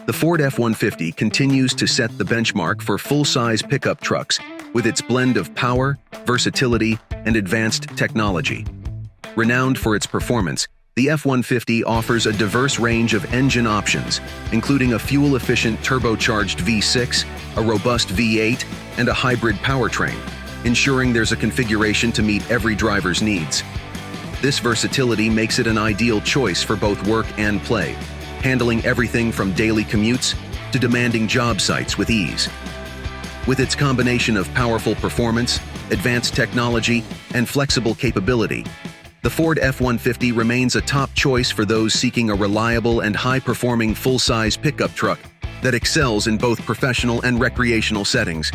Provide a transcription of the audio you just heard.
The Ford F-150 continues to set the benchmark for full-size pickup trucks with its blend of power, versatility, and advanced technology. Renowned for its performance, the F-150 offers a diverse range of engine options, including a fuel-efficient turbocharged V6, a robust V8, and a hybrid powertrain, ensuring there's a configuration to meet every driver's needs. This versatility makes it an ideal choice for both work and play, handling everything from daily commutes to demanding job sites with ease. With its combination of powerful performance, advanced technology, and flexible capability, the Ford F-150 remains a top choice for those seeking a reliable and high-performing full-size pickup truck that excels in both professional and recreational settings.